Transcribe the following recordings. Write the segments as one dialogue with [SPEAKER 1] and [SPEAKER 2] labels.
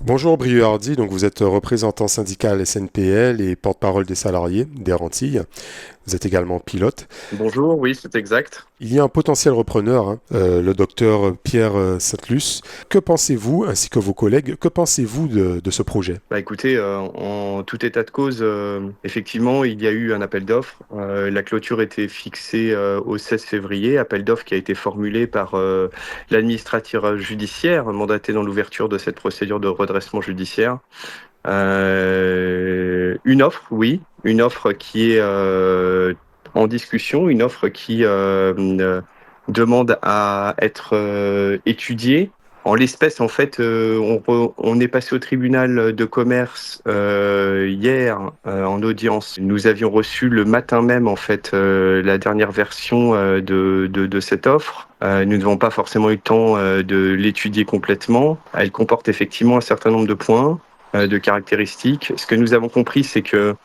[SPEAKER 1] Bonjour Brieux Hardy, donc vous êtes représentant syndical SNPL et porte-parole des salariés des Antilles. Vous êtes également pilote.
[SPEAKER 2] Bonjour, oui, c'est exact.
[SPEAKER 1] Il y a un potentiel repreneur, le docteur Pierre Saint-Luce. Que pensez-vous, ainsi que vos collègues, que pensez-vous de ce projet?
[SPEAKER 2] Bah écoutez, en tout état de cause, effectivement, il y a eu un appel d'offres. La clôture était fixée au 16 février, appel d'offres qui a été formulé par l'administrateur judiciaire mandaté dans l'ouverture de cette procédure de redressement judiciaire. Une offre, oui, une offre qui est en discussion, une offre qui demande à être étudiée. En l'espèce, en fait, on est passé au tribunal de commerce hier en audience. Nous avions reçu le matin même, en fait, la dernière version de cette offre. Nous n'avons pas forcément eu le temps de l'étudier complètement. Elle comporte effectivement un certain nombre de points, de caractéristiques. Ce que nous avons compris, c'est que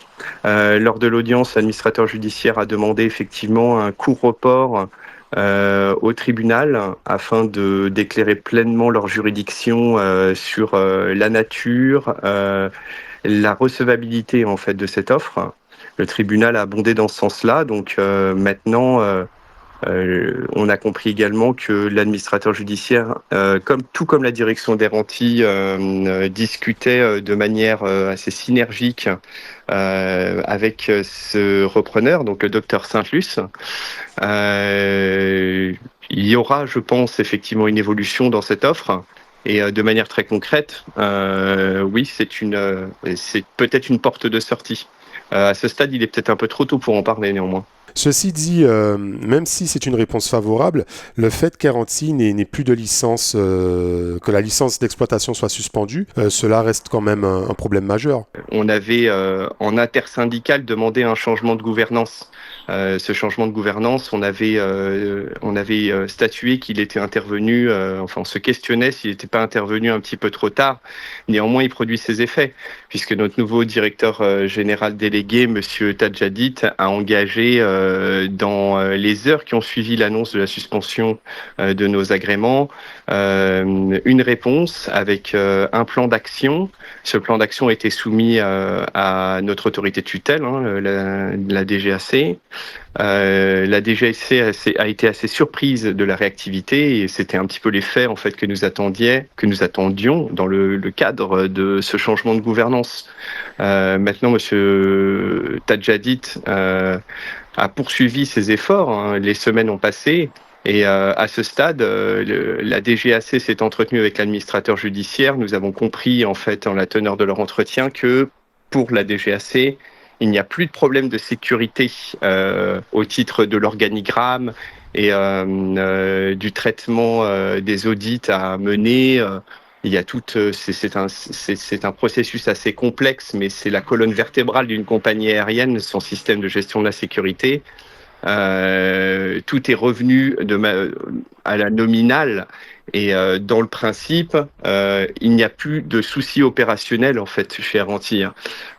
[SPEAKER 2] lors de l'audience, l'administrateur judiciaire a demandé effectivement un court report au tribunal afin de d'éclairer pleinement leur juridiction sur la nature, la recevabilité en fait de cette offre. Le tribunal a abondé dans ce sens-là, donc maintenant on a compris également que l'administrateur judiciaire, tout comme la direction des Antilles, discutait de manière assez synergique avec ce repreneur, donc le docteur Saint-Luce. Euh, il y aura, je pense, effectivement une évolution dans cette offre. Et de manière très concrète, oui, c'est peut-être une porte de sortie. À ce stade, il est peut-être un peu trop tôt pour en parler néanmoins.
[SPEAKER 1] Ceci dit, même si c'est une réponse favorable, le fait qu'Aranti n'ait plus de licence, que la licence d'exploitation soit suspendue, cela reste quand même un problème majeur.
[SPEAKER 2] On avait en intersyndical demandé un changement de gouvernance. Ce changement de gouvernance, on avait statué qu'il était intervenu, enfin on se questionnait s'il n'était pas intervenu un petit peu trop tard. Néanmoins, il produit ses effets, puisque notre nouveau directeur général délégué, Monsieur Tadjadit, a engagé dans les heures qui ont suivi l'annonce de la suspension de nos agréments, une réponse avec un plan d'action. Ce plan d'action a été soumis à notre autorité de tutelle, la DGAC. La DGAC a été assez surprise de la réactivité et c'était un petit peu les faits en fait que nous attendions dans le cadre de ce changement de gouvernance. Maintenant, Monsieur Tadjadit a poursuivi ses efforts. Les semaines ont passé. Et à ce stade, la DGAC s'est entretenue avec l'administrateur judiciaire. Nous avons compris, en fait, en la teneur de leur entretien, que pour la DGAC, il n'y a plus de problème de sécurité au titre de l'organigramme et du traitement des audits à mener. Il y a c'est un processus assez complexe, mais c'est la colonne vertébrale d'une compagnie aérienne, son système de gestion de la sécurité. Tout est revenu à la nominale et dans le principe, il n'y a plus de soucis opérationnels en fait chez Arantir.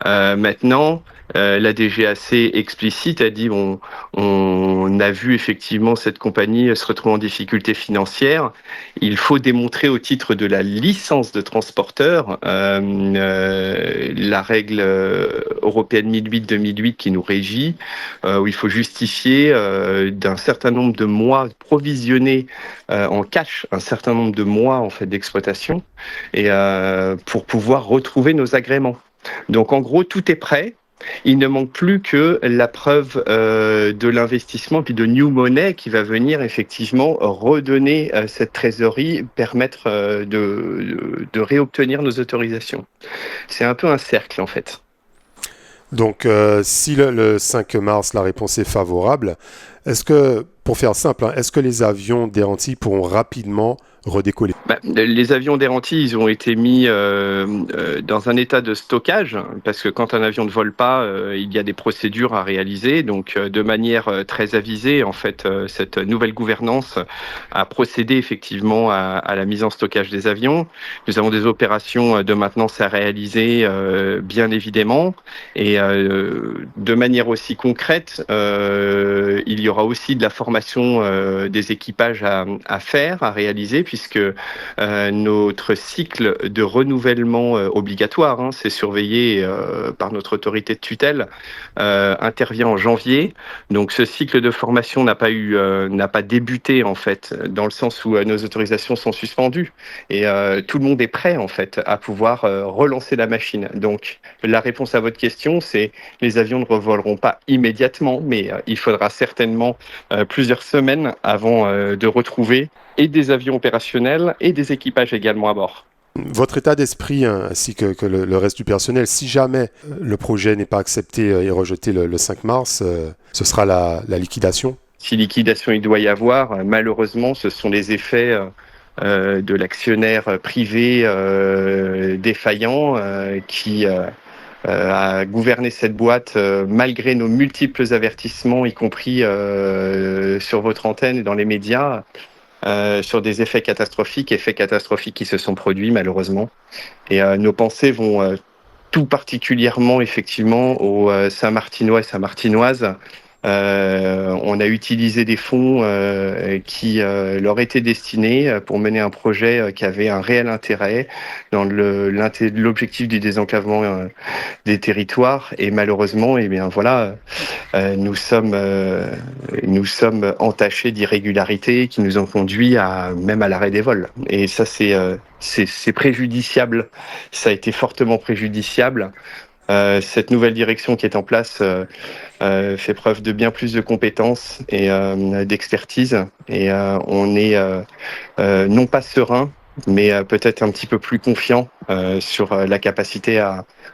[SPEAKER 2] Maintenant, la DGAC explicite a dit on a vu effectivement cette compagnie se retrouver en difficulté financière. Il faut démontrer au titre de la licence de transporteur la règle européenne 1008-2008 qui nous régit, où il faut justifier d'un certain nombre de mois provisionnés en cash, un certain nombre de mois en fait d'exploitation, et pour pouvoir retrouver nos agréments. Donc en gros, tout est prêt. Il ne manque plus que la preuve de l'investissement puis de new money qui va venir effectivement redonner cette trésorerie, permettre de réobtenir nos autorisations. C'est un peu un cercle en fait.
[SPEAKER 1] Donc, si le 5 mars, la réponse est favorable, est-ce que, pour faire simple, est-ce que les avions des Antilles pourront rapidement redécoller?
[SPEAKER 2] Les avions d'Airanti, ils ont été mis dans un état de stockage parce que quand un avion ne vole pas, il y a des procédures à réaliser. Donc, de manière très avisée, en fait, cette nouvelle gouvernance a procédé effectivement à la mise en stockage des avions. Nous avons des opérations de maintenance à réaliser, bien évidemment, et de manière aussi concrète, il y aura aussi de la formation des équipages à faire, à réaliser puisque notre cycle de renouvellement obligatoire, hein, c'est surveillé par notre autorité de tutelle, intervient en janvier. Donc ce cycle de formation n'a pas débuté en fait, dans le sens où nos autorisations sont suspendues et tout le monde est prêt en fait à pouvoir relancer la machine. Donc la réponse à votre question, c'est les avions ne revoleront pas immédiatement, mais il faudra certainement plusieurs semaines avant de retrouver et des avions opérationnels et des équipages également à bord.
[SPEAKER 1] Votre état d'esprit, hein, ainsi que le reste du personnel, si jamais le projet n'est pas accepté et rejeté le 5 mars, ce sera la liquidation?
[SPEAKER 2] Si liquidation il doit y avoir, malheureusement, ce sont les effets de l'actionnaire privé défaillant qui a gouverné cette boîte malgré nos multiples avertissements, y compris sur votre antenne et dans les médias, sur des effets catastrophiques qui se sont produits malheureusement. Et nos pensées vont tout particulièrement effectivement aux Saint-Martinois et Saint-Martinoises. On a utilisé des fonds qui leur étaient destinés pour mener un projet qui avait un réel intérêt dans l'objectif du désenclavement des territoires. Et malheureusement, eh bien voilà, nous sommes entachés d'irrégularités qui nous ont conduits même à l'arrêt des vols. Et ça, c'est préjudiciable. Ça a été fortement préjudiciable. Cette nouvelle direction qui est en place fait preuve de bien plus de compétences et d'expertise. Et on est non pas serein, mais peut-être un petit peu plus confiant sur la capacité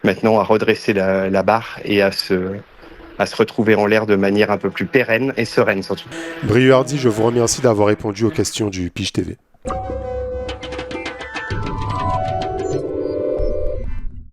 [SPEAKER 2] maintenant à redresser la barre et à se retrouver en l'air de manière un peu plus pérenne et sereine surtout.
[SPEAKER 1] Brieux Hardy, je vous remercie d'avoir répondu aux questions du Pige TV.